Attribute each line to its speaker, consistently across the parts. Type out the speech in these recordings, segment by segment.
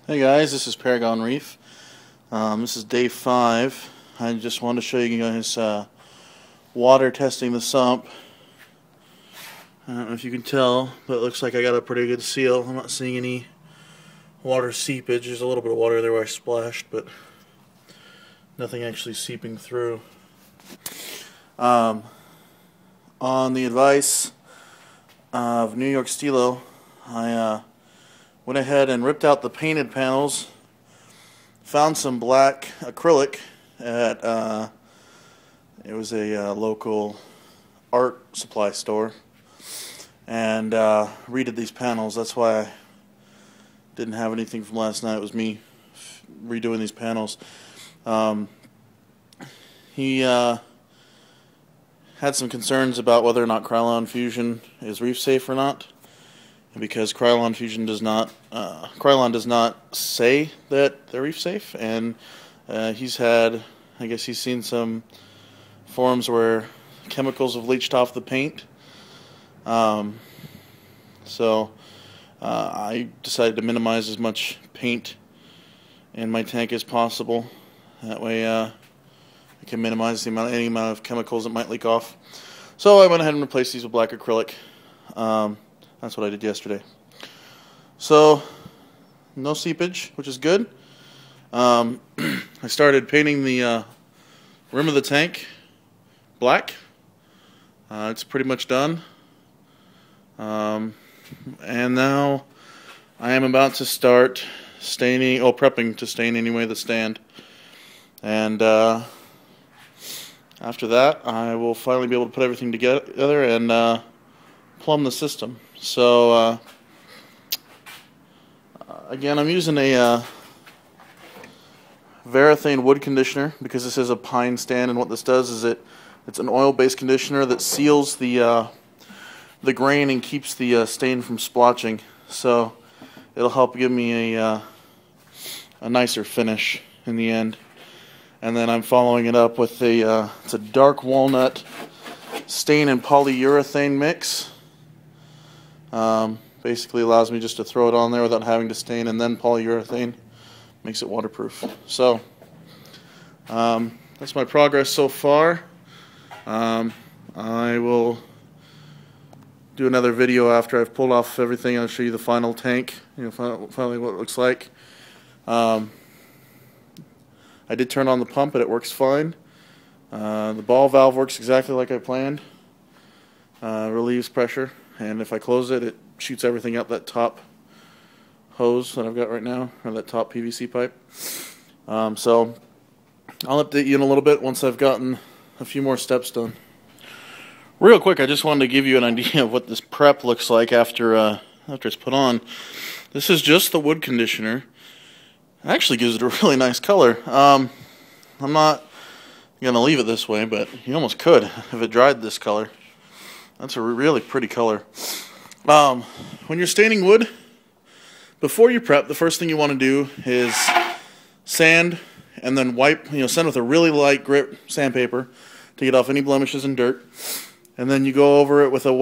Speaker 1: Hey guys, this is Paragon Reef. This is day 5. I just wanted to show you guys water testing the sump. I don't know if you can tell, but it looks like I got a pretty good seal. I'm not seeing any water seepage. There's a little bit of water there where I splashed, but nothing actually seeping through. On the advice of New York Stilo, I went ahead and ripped out the painted panels, found some black acrylic at it was a local art supply store, and redid these panels. That's why I didn't have anything from last night. It was me redoing these panels. He had some concerns about whether or not Krylon Fusion is reef safe or not. Because Krylon Fusion does not, Krylon does not say that they're reef safe, and he's seen some forums where chemicals have leached off the paint. So I decided to minimize as much paint in my tank as possible. That way I can minimize any amount of chemicals that might leak off. So I went ahead and replaced these with black acrylic. That's what I did yesterday. So, no seepage, which is good. I started painting the rim of the tank black. It's pretty much done. And now I am about to start staining, prepping to stain anyway the stand. And after that, I will finally be able to put everything together and plumb the system. So again, I'm using a Varathane wood conditioner because this is a pine stand, and what this does is it's an oil-based conditioner that seals the grain and keeps the stain from splotching. So it'll help give me a nicer finish in the end. And then I'm following it up with it's a dark walnut stain and polyurethane mix. Basically allows me just to throw it on there without having to stain, and then polyurethane makes it waterproof. So that's my progress so far. I will do another video after I've pulled off everything. I'll show you the final tank, finally what it looks like. I did turn on the pump and it works fine. The ball valve works exactly like I planned. Relieves pressure, and if I close it, it shoots everything out that top hose that I've got right now, or that top PVC pipe. So I'll update you in a little bit once I've gotten a few more steps done. Real quick, I just wanted to give you an idea of what this prep looks like after it's put on. This is just the wood conditioner. It actually gives it a really nice color. I'm not gonna leave it this way, but you almost could if it dried this color. That's a really pretty color. When you're staining wood, before you prep, the first thing you want to do is sand, and then wipe, sand with a really light grip sandpaper to get off any blemishes and dirt. And then you go over it with a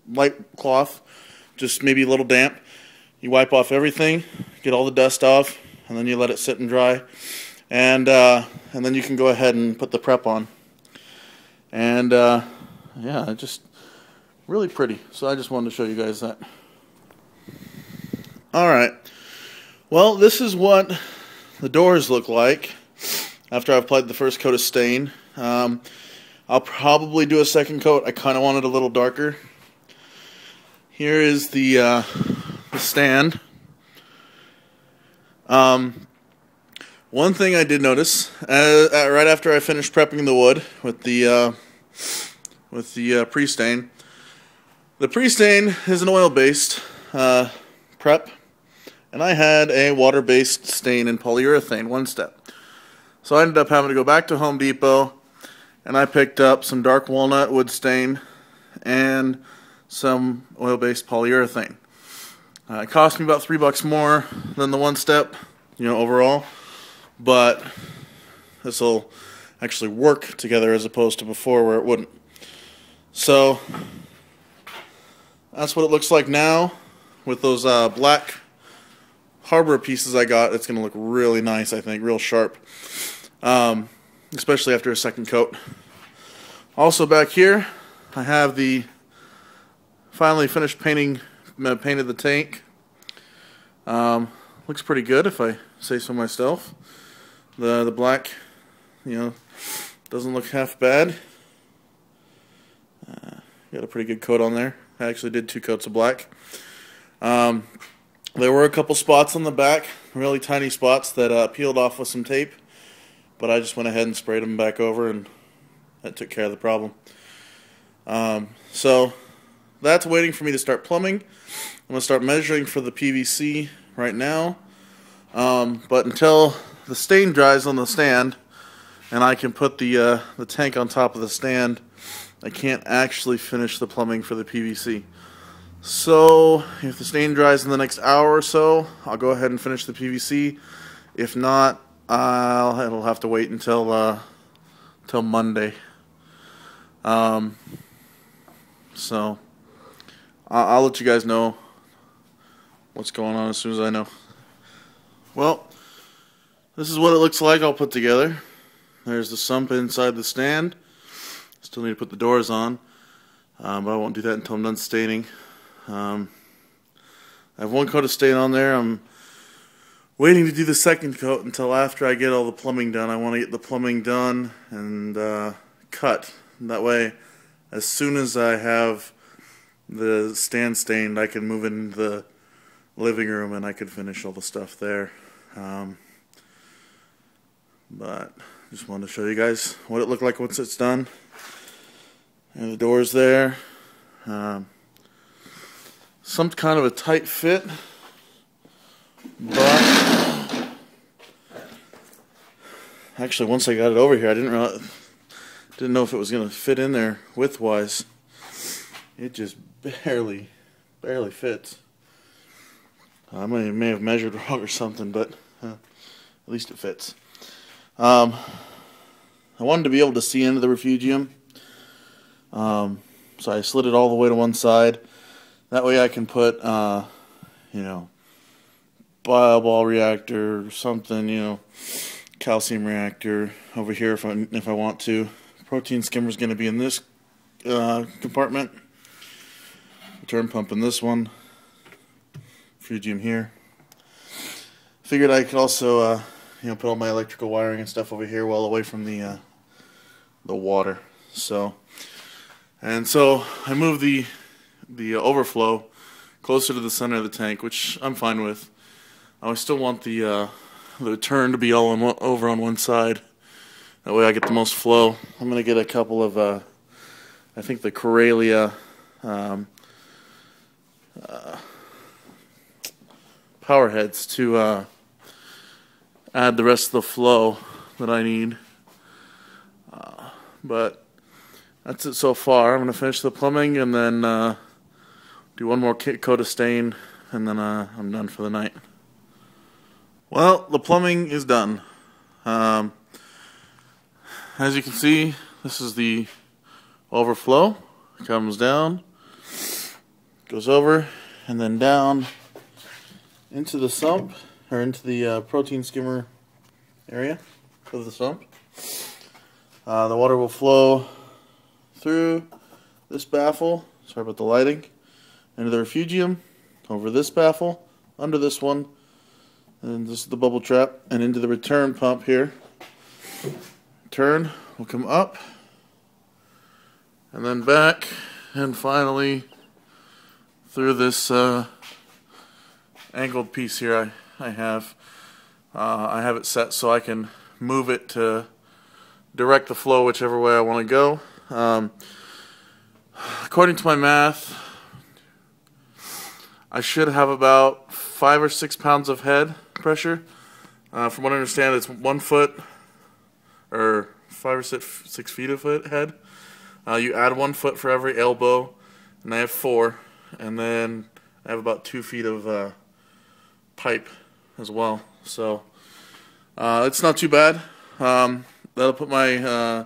Speaker 1: light cloth, just maybe a little damp. You wipe off everything, get all the dust off, and then you let it sit and dry. And then you can go ahead and put the prep on. And yeah, just really pretty. So I just wanted to show you guys that. Alright, well, this is what the doors look like after I've applied the first coat of stain. I'll probably do a second coat. I kind of want it a little darker. Here is the stand. One thing I did notice right after I finished prepping the wood with the pre-stain. The pre-stain is an oil-based prep, and I had a water-based stain in polyurethane, one step. So I ended up having to go back to Home Depot, and I picked up some dark walnut wood stain and some oil-based polyurethane. It cost me about $3 more than the one step, overall, but this will actually work together as opposed to before where it wouldn't. So that's what it looks like now with those black harbor pieces I got, it's going to look really nice, I think, real sharp, especially after a second coat. Also back here, I have the finally finished painted the tank. Looks pretty good if I say so myself. The black, doesn't look half bad. Got a pretty good coat on there. I actually did 2 coats of black. There were a couple spots on the back, really tiny spots that peeled off with some tape, but I just went ahead and sprayed them back over, and that took care of the problem. So that's waiting for me to start plumbing. I'm going to start measuring for the PVC right now, but until the stain dries on the stand and I can put the tank on top of the stand, I can't actually finish the plumbing for the PVC. So if the stain dries in the next hour or so, I'll go ahead and finish the PVC. If not, it'll have to wait until Monday. So I'll let you guys know what's going on as soon as I know. Well, this is what it looks like all put together. There's the sump inside the stand. Still need to put the doors on, but I won't do that until I'm done staining. I have 1 coat of stain on there. I'm waiting to do the second coat until after I get all the plumbing done. I want to get the plumbing done and cut. That way, as soon as I have the stand stained, I can move into the living room and I could finish all the stuff there. But just wanted to show you guys what it looked like once it's done. And the doors there. Some kind of a tight fit, but actually once I got it over here, I didn't know if it was going to fit in there width-wise. It just barely fits. I may have measured wrong or something, but at least it fits. I wanted to be able to see into the refugium, so I slid it all the way to one side. That way I can put, bioball reactor or something, calcium reactor over here if I want to. Protein skimmer is going to be in this compartment. Return pump in this one. Refugium here. Figured I could also, put all my electrical wiring and stuff over here well away from the water. So I moved the overflow closer to the center of the tank, which I'm fine with. I still want the turn to be all over on one side. That way I get the most flow. I'm going to get a couple of, I think the Corelia power heads to add the rest of the flow that I need. But that's it so far. I'm going to finish the plumbing and then do 1 more coat of stain, and then I'm done for the night. Well, the plumbing is done. As you can see, this is the overflow. It comes down, goes over, and then down into the sump, or into the protein skimmer area of the sump. The water will flow through this baffle, sorry about the lighting, into the refugium, over this baffle, under this one, and this is the bubble trap, and into the return pump here. Return will come up, and then back, and finally through this angled piece here I have it set so I can move it to direct the flow whichever way I want to go. According to my math, I should have about 5 or 6 pounds of head pressure. From what I understand, it's 1 foot or 5 or 6 feet of head. You add 1 foot for every elbow, and I have 4, and then I have about 2 feet of pipe as well. So it's not too bad. That'll put my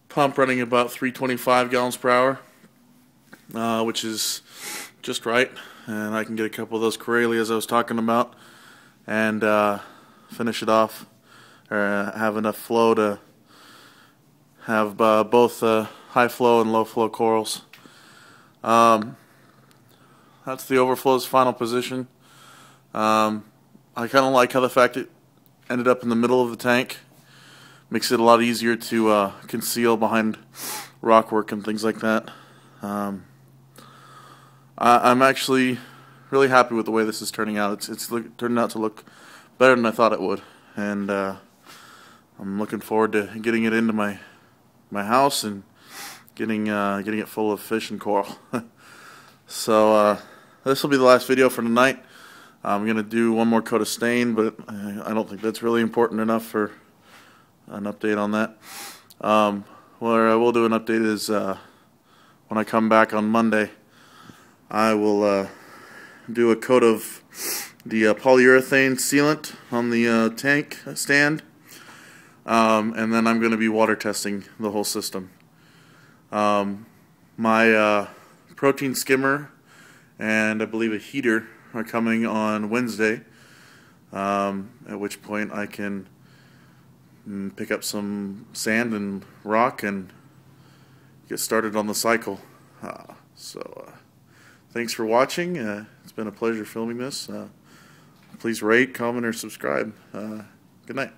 Speaker 1: pump running about 325 gallons per hour, which is just right. and I can get a couple of those Corellias I was talking about and finish it off, or have enough flow to have both high flow and low flow corals. That's the overflow's final position. I kind of like how the fact it ended up in the middle of the tank. Makes it a lot easier to conceal behind rockwork and things like that. I'm actually really happy with the way this is turning out. It's turned out to look better than I thought it would, and I'm looking forward to getting it into my house and getting it full of fish and coral. So this will be the last video for tonight. I'm gonna do one more coat of stain, but I don't think that's really important enough for an update on that. Where I will do an update is when I come back on Monday. I will do a coat of the polyurethane sealant on the tank stand, and then I'm going to be water testing the whole system. My protein skimmer and I believe a heater are coming on Wednesday, at which point I can pick up some sand and rock and get started on the cycle. Thanks for watching. It's been a pleasure filming this. Please rate, comment, or subscribe. Good night.